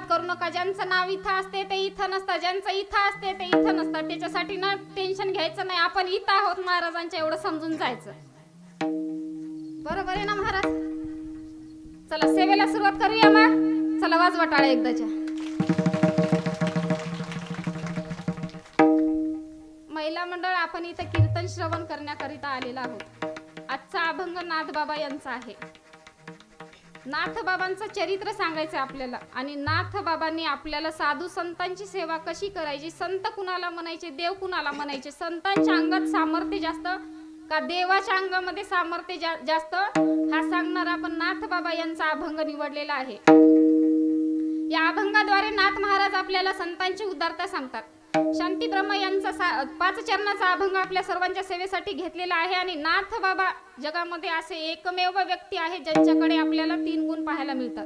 नाद करू नका. ज्यांचं नाव इथं असते ते इथं नसतं, ज्यांचं इथं असते ते इथं नसतं. त्याच्यासाठी ना टेन्शन घ्यायचं नाही. आपण इथं आहोत महाराजांच्या एवढं समजून जायचं. बरोबर आहे ना महाराज? चला सेवेला सुरुवात करूया मग. चला वाजवा टाळ्या एकदाच्या. महिला मंडळ आपण इथं कीर्तन श्रवण करण्याकरिता आलेला आहोत. आजचा अभंग नाथबाबा यांचा आहे. नाथबाबांचं चरित्र सांगायचं आपल्याला. आणि नाथबाबांनी आपल्याला साधू संतांची सेवा कशी करायची, संत कुणाला म्हणायचे, देव कुणाला म्हणायचे, संतांच्या अंगात सामर्थ्य जास्त का देवाच्या अंगामध्ये सामर्थ्य जास्त, हा सांगणार आपण नाथबाबा यांचा अभंग निवडलेला आहे. या अभंगाद्वारे नाथ महाराज आपल्याला संतांची उदारता सांगतात. शांती ब्रह्म यांचा 5 चरणाचा अभंग आपल्या सर्वांच्या सेवेसाठी घेतलेला आहे. आणि नाथ बाबा जगामध्ये असे एकमेव व्यक्ती आहेत ज्यांच्याकडे आपल्याला 3 गुण पाहायला मिळतात.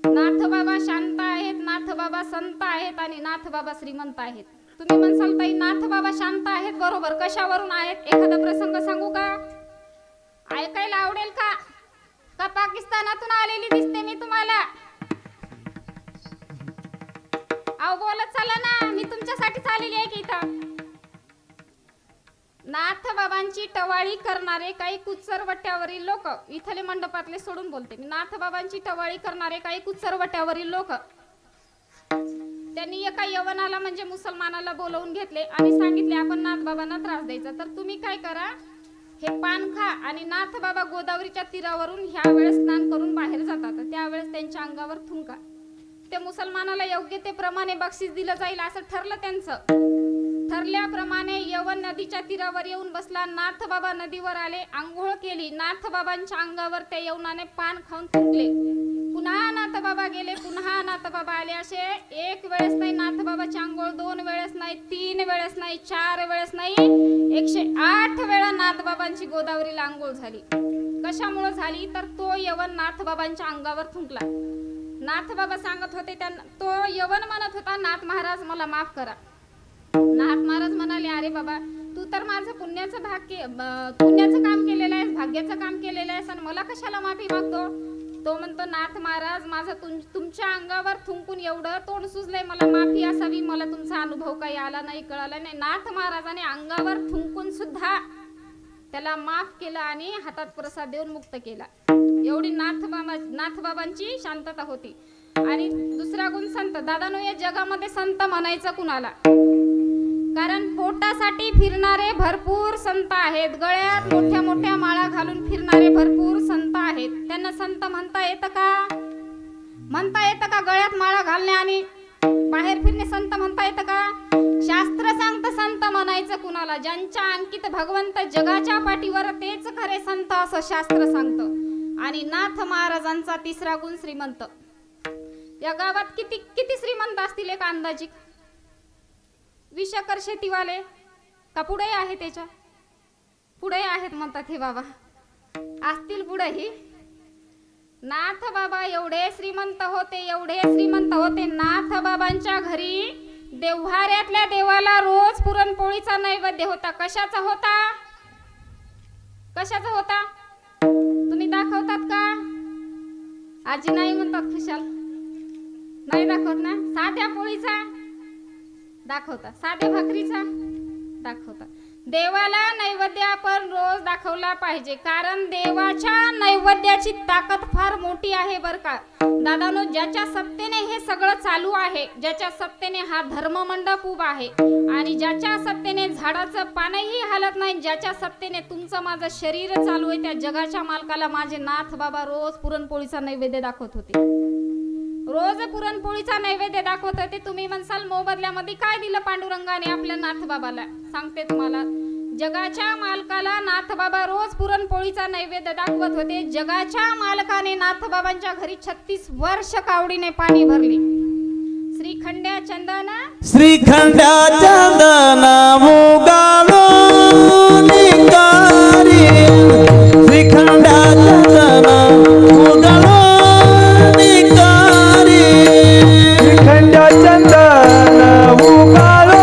नाथ बाबा शांत आहेत, नाथ बाबा संत आहेत आणि नाथ बाबा श्रीमंत आहेत. तुम्ही म्हणसाल ताई नाथ बाबा शांत आहेत, बरोबर. कशावरून आहेत? एखादा प्रसंग सांगू का? ऐकायला आवडेल का? का पाकिस्तानातून आलेली दिसते मी तुम्हाला? अहो बोलत चला ना, मी तुमच्यासाठीच आलेली आहे की इथं. नाथ बाबांची टवाळी करणारे काही कुचरवट्यावरील लोक, इथले मंडपातले सोडून बोलते मी, नाथ बाबांची टवाळी करणारे काही कुचरवट्यावरील लोक, त्यांनी एका यवनाला म्हणजे मुसलमानाला बोलवून घेतले आणि सांगितले आपण नाथ बाबांना त्रास द्यायचा, तर तुम्ही काय करा, हे पान खा. आणि नाथ बाबा गोदावरीच्या तीरावरून ह्या वेळेस स्नान करून बाहेर जातात, त्यावेळेस त्यांच्या अंगावर थुंका. त्या मुसलमानाला योग्य ते प्रमाणे बक्षीस दिलं जाईल असं ठरलं त्यांचं. ठरल्याप्रमाणे यवन नदीच्या तीरावर येऊन बसला. नाथ बाबा नदीवर आले, आंघोळ केली. नाथ बाबांच्या अंगावर त्या यवनाने पान खाऊन थुंकले. पुन्हा नाथ बाबा गेले, पुन्हा नाथ बाबा आले. असे 1 वेळेस नाही नाथ बाबाची आंघोळ, 2 वेळेस नाही, 3 वेळेस नाही, 4 वेळेस नाही, 108 वेळा नाथ बाबांची गोदावरीला आंघोळ झाली. कशामुळे झाली? तर तो यवन नाथ बाबांच्या अंगावर थुंकला. नाथ बाबा सांगत होते त्यांना, तो यवन म्हणत होता नाथ महाराज मला माफ करा. नाथ महाराज म्हणाले अरे बाबा तू तर माझं पुण्याचं काम केलेलं आहेस, भाग्याचं काम केलेलं आहेस आणि मला कशाला माफी मागतो? तो म्हणतो नाथ महाराज माझं तुमच्या अंगावर थुंकून एवढं तोंड सुजलंय, मला माफी असावी, मला तुमचा अनुभव काही आला नाही, कळाला नाही. नाथ महाराजाने अंगावर थुंकून सुद्धा त्याला माफ केलं आणि हातात प्रसाद देऊन मुक्त केला. एवढी नाथ बाबांची शांतता होती. आणि दुसरा गुण संत. दादानो या जगामध्ये संत म्हणायचं कुणाला? कारण पोटासाठी फिरणारे भरपूर संत आहेत, गळ्यात मोठ्या मोठ्या माळा घालून फिरणारे भरपूर संत आहेत. त्यांना संत म्हणता येतं का? म्हणता येतं का? गळ्यात माळा घालणे आणि बाहेर फिरणे संत म्हणता येतं का? शास्त्र सांगतं संत म्हणायचं कुणाला? ज्यांच्या अंकित भगवंत जगाच्या पाठीवर तेच खरे संत असं शास्त्र सांगतं. आणि नाथ महाराजांचा 3रा गुण श्रीमंत. या गावात किती श्रीमंत असतील एक अंदाजिक? 20 एकर शेतीवाले का पुढे आहे? त्याच्या पुढे आहेत म्हणतात हे बाबा, असतील पुढेही. नाथ बाबा एवढे श्रीमंत होते, एवढे श्रीमंत होते. नाथ बाबांच्या घरी देव्हाऱ्यातल्या देवाला रोज पुरणपोळीचा नैवेद्य होता. कशाचा होता? कशाचा होता? तुम्ही दाखवतात का? आजी नाही म्हणतात खुशाल, नाही दाखवत ना. साध्या पोळीचा दाखवतात, साध्या भाकरीचा दाखवतात. देवाला नैवेद्य आपण रोज दाखवला पाहिजे, कारण देवाच्या नैवेद्याची ताकद फार मोठी आहे बर का दादानो. ज्याच्या सत्तेने हे सगळं चालू आहे, ज्याच्या सत्तेने हा धर्ममंडप उभा आहे आणि ज्याच्या सत्तेने झाडाचं पानही हालत नाही, ज्याच्या सत्तेने तुमचं माझं शरीर चालू आहे, त्या जगाच्या मालकाला माझे नाथ बाबा रोज पुरणपोळीचा नैवेद्य दाखवत होते. रोज पुरणपोळीचा नैवेद्य दाखवत होते. तुम्ही म्हणसाल मोबदल्यामध्ये काय दिलं पांडुरंगाने आपल्या नाथ बाबाला? सांगते तुम्हाला. जगाच्या मालकाला नाथ बाबा रोज पुरणपोळीचा नैवेद्य दाखवत होते. जगाच्या मालकाने नाथ बाबांच्या घरी 36 वर्ष कावडीने पाणी भरले. श्रीखंड्या चंदन मुगालो निकारी, श्रीखंड्या चंदन मुगालो निकारी, श्रीखंड्या चंदन मुगालो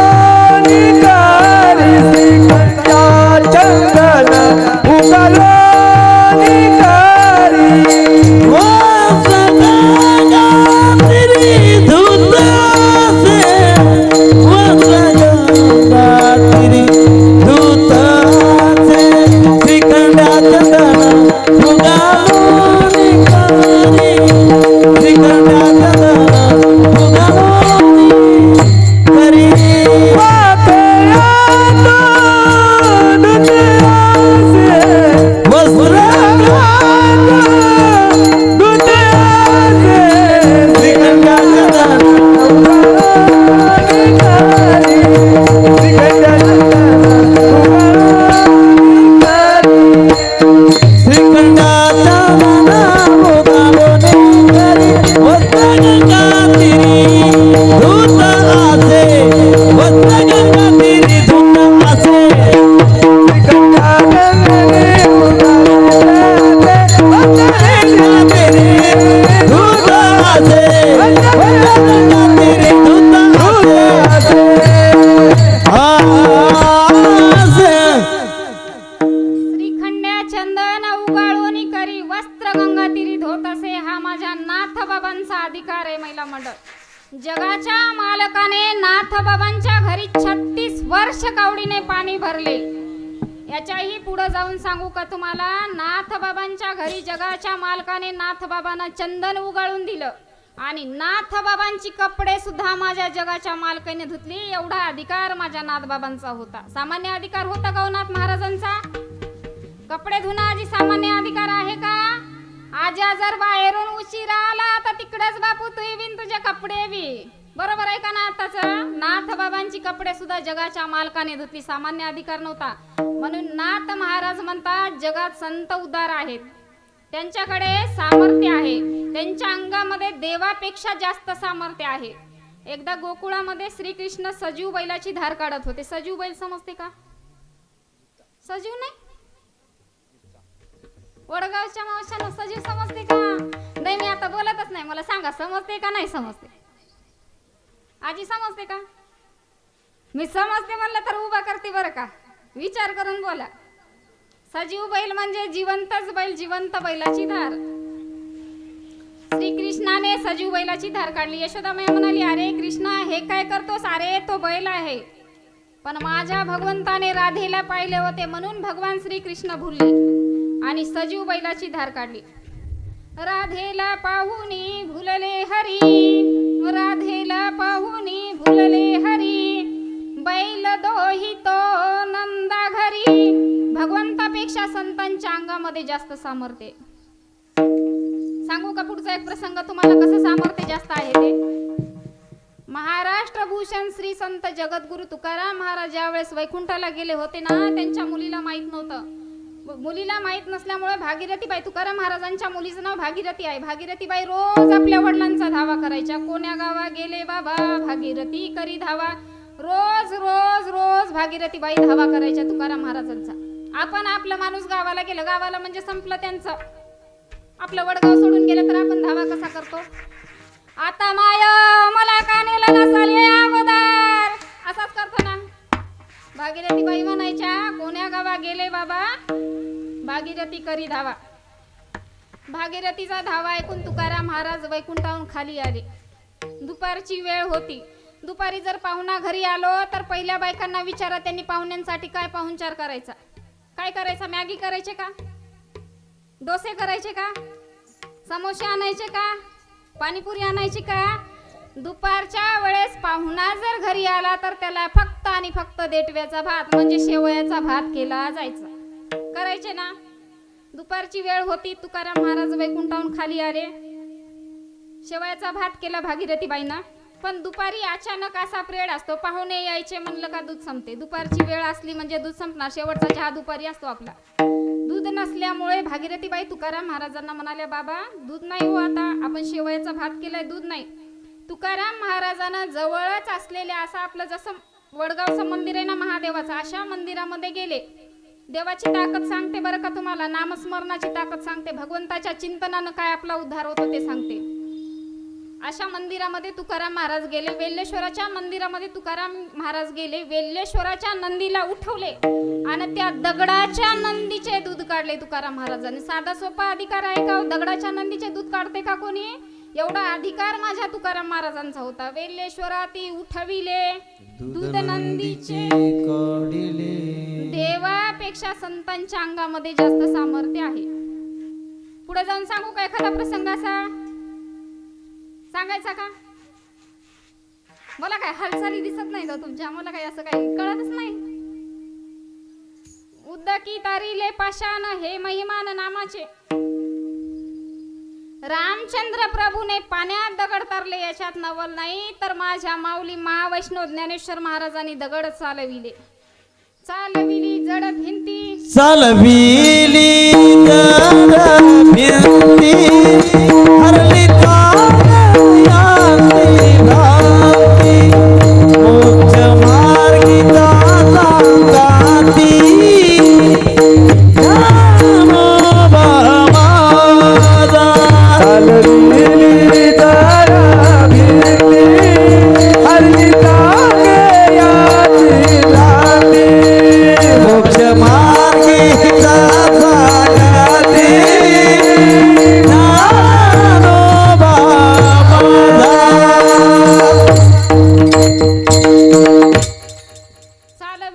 निकारी, श्रीखंड्या चंदन मुगालो निकारी. ओ सदा गात्री वर्ष कावडीने पाणी भरले. याच्याही पुढे जाऊन सांगू का तुम्हाला, नाथबाबांच्या घरी जगाच्या मालकाने नाथबाबांना चंदन उगाळून दिलं आणि नाथबाबांची कपडे सुद्धा माझ्या जगाच्या मालकाने धुतली. एवढा अधिकार माझ्या नाथबाबांचा होता. सामान्य अधिकार होता का हो नाथ महाराजांचा? कपडे धुणं आजी सामान्य अधिकार आहे का? आज्या जर बाहेरून उशिरा आला तर तिकडेच बापू तू बिन तुझे कपडे बी. बरोबर आहे का नाथाचं? नाथ बाबांची कपडे सुद्धा जगाच्या मालकाने धुतली. सामान्य अधिकार नव्हता. म्हणून नाथ महाराज म्हणतात जगात संत उदार आहेत, त्यांच्याकडे सामर्थ्य आहे, त्यांच्या अंगामध्ये देवापेक्षा जास्त सामर्थ्य आहे. एकदा गोकुळामध्ये श्रीकृष्ण सजीव बैलाची धार काढत होते. सजीव बैल समजते का? सजीव नाही, वडगावच्या मावशांना सजीव समजते का? नाही, मी आता बोलतच नाही. मला सांगा समजते का नाही समजते? आजी समजते का? मी समजते म्हणलं तर उभा करते बरं का, विचार करून बोला. सजीव बैल म्हणजे जिवंतच बैल, जिवंत बैलाची धार. श्रीकृष्णाने सजीव बैलाची धार काढली. यशोदामाई म्हणाली, अरे कृष्णा हे काय करतोस? अरे तो बैल आहे. पण माझ्या भगवंताने राधेला पाहिले होते म्हणून भगवान श्रीकृष्ण भुलले आणि सजीव बैलाची धार काढली. राधेला पाहुनी भुलले हरी, राधेला पाहुनी भुलले हरी, बैल दोही तो नंदा घरी. भगवंतापेक्षा संतांच्या अंगामध्ये जास्त सामर्थ्य. सांगू का पुढचा एक प्रसंग तुम्हाला, कसं सामर्थ्य जास्त आहे ते? महाराष्ट्र भूषण श्री संत जगद्गुरु तुकाराम महाराज ज्यावेळेस वैकुंठाला गेले होते ना, त्यांच्या मुलीला माहित नव्हतं. मुलीला माहित नसल्यामुळे भागीरथीबाई, तुकाराम महाराजांच्या मुलीचं नाव भागीरथी आहे. भागीरथीबाई रोज आपल्या वडिलांचा धावा करायच्या. कोण्या गावा गेले बाबा भागीरथी करी धावा. रोज रोज रोज भागीरथीबाई धावा करायच्या तुकाराम महाराजांचा. आपण आपलं माणूस गावाला गेलं, गावाला म्हणजे संपलं त्यांचं. आपलं वडगाव सोडून गेलं तर आपण धावा कसा करतो? आता माय मला का नेलं नसाल अगोदर, असाच करतो ना. भागीरथीबाई म्हणायच्या, कोण्या गावा गेले बाबा भागीरथी करी धावा. भागीरथीचा धावा ऐकून तुकाराम महाराज वैकुंठाहून खाली आले. दुपारची वेळ होती. दुपारी जर पाहुणा घरी आलो तर पहिल्या बायकांना विचारा त्यांनी पाहुण्यांसाठी काय पाहुणचार करायचा. काय करायचा? मॅगी करायचे का? डोसे करायचे का? समोसे आणायचे का? पाणीपुरी आणायची का? दुपारच्या वेळेस पाहुणा जर घरी आला तर त्याला फक्त आणि फक्त देटव्याचा भात म्हणजे शेवयाचा भात केला जायचा. करायचे ना. दुपारची वेळ होती. तुकाराम महाराज वैकुंठाहून खाली आले. शेवयाचा भात केला भागीरथीबाईंना. पण दुपारी अचानक असा प्रेड असतो, पाहुणे यायचे म्हणलं का दूध संपते. दुपारची वेळ असली म्हणजे दूध संपणार. शेवटचा चहा दुपारी असतो आपला. दूध नसल्यामुळे भागीरथीबाई तुकाराम महाराजांना म्हणाल्या, बाबा दूध नाही हो, आता आपण शेवयाचा भात केलाय, दूध नाही. तुकाराम महाराजांना जवळच असलेले असं आपलं जसं वडगावचं मंदिर आहे ना महादेवाचं, अशा मंदिरामध्ये गेले. देवाची ताकद सांगते बरं का तुम्हाला, नामस्मरणाची ताकद सांगते, भगवंताच्या चिंतनानं काय आपला उद्धार होतो ते सांगते. अशा मंदिरामध्ये तुकाराम महाराज गेले. वेल्लेश्वराच्या मंदिरामध्ये तुकाराम महाराज गेले. वेल्लेश्वराच्या नंदीला उठवले आणि त्या दगडाच्या नंदीचे दूध काढले तुकाराम महाराजांनी. साधा सोपा अधिकार आहे का? दगडाच्या नंदीचे दूध काढते का कोणी? एवढा अधिकार माझ्या तुकाराम महाराजांचा होता. वेल्लेश्वराती उठविले दूध नंदीचे काढिले. देवापेक्षा संतांच्या अंगामध्ये जास्त सामर्थ्य आहे. पुढे जाऊन सांगू का एखादा प्रसंग असा? सांगायचा का? मला काय हालचाली दिसत नाही तर तुमच्या, मला काय असं काही कळतच नाही. उद्दकी तारिले पाषाण हे महिमान नामाचे. रामचंद्र प्रभूने पाण्यात दगड तारले याच्यात नवल नाही, तर माझ्या माऊली महावैष्णव ज्ञानेश्वर महाराजांनी दगड चालविले. चालविली जड भिंती, चालविली जड भिंती, हरली मोक्ष मार्गी जाती मोक्ष मार्गी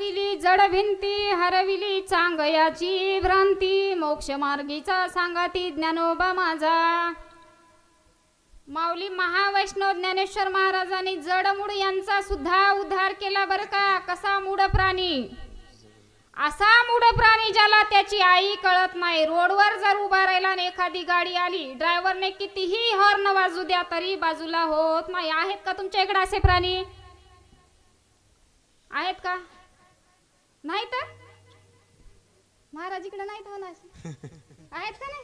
तोडविली जड भिंती हरविली चांगयाची भ्रांती मोक्ष मार्गीचा सांगाती ज्ञानोबा माझा. माऊली महावैष्णव ज्ञानेश्वर महाराजांनी जडमूड यांचा सुद्धा उद्धार केला बरं का. कसा मूढ प्राणी, असा मूढ प्राणी ज्याला त्याची आई कळत नाही. रोडवर जर उभा राहिला आणि एखादी गाडी आली, ड्रायव्हरने कितीही हॉर्न वाजू द्या तरी बाजूला होत नाही. आहेत का तुमच्या इकडे असे प्राणी? आहेत का? नाही तर महाराज इकडे नाहीत म्हणा आहेत का नाही?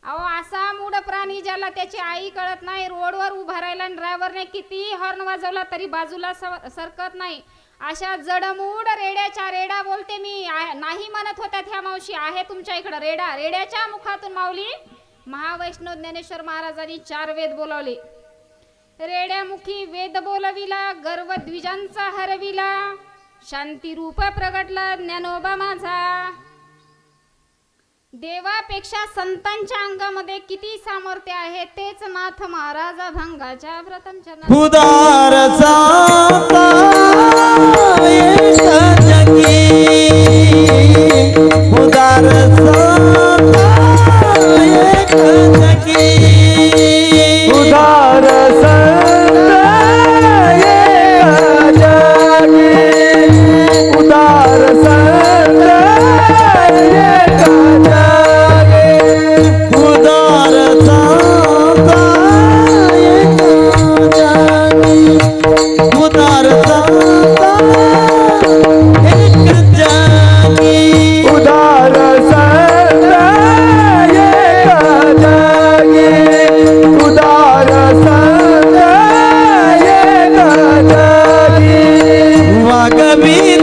अहो असा मूढ प्राणी ज्याला त्याची आई कळत नाही, रोडवर उभा राहिला आणि ड्रायव्हरने कितीही हॉर्न वाजवला तरी बाजूला सरकत नाही. अशा जडमूड रेड्याच्या रेडा बोलते मी. नाही म्हणत होत्या ह्या मावशी. आहे तुमच्या इकडं रेडा. रेड्याच्या मुखातून माऊली महावैष्णव ज्ञानेश्वर महाराजांनी 4 वेद बोलावले. रेड्यामुखी वेद बोलविला गर्व द्विजांचा हरविला शांती रूप प्रगटला ज्ञानोबा माझा. देवापेक्षा संतांच्या अंगामध्ये किती सामर्थ्य आहे तेच नाथ महाराज भंगाच्या व्रतांच्या उदार सांता एक जगी, उदार सांता एक जगी, उदार संत एक जगी, उदार संत एक जगी, उदार सांता एक जगी, उदार सांता एक जगी, उदार संत एक जगी, उदार संत एक जगी. वागवी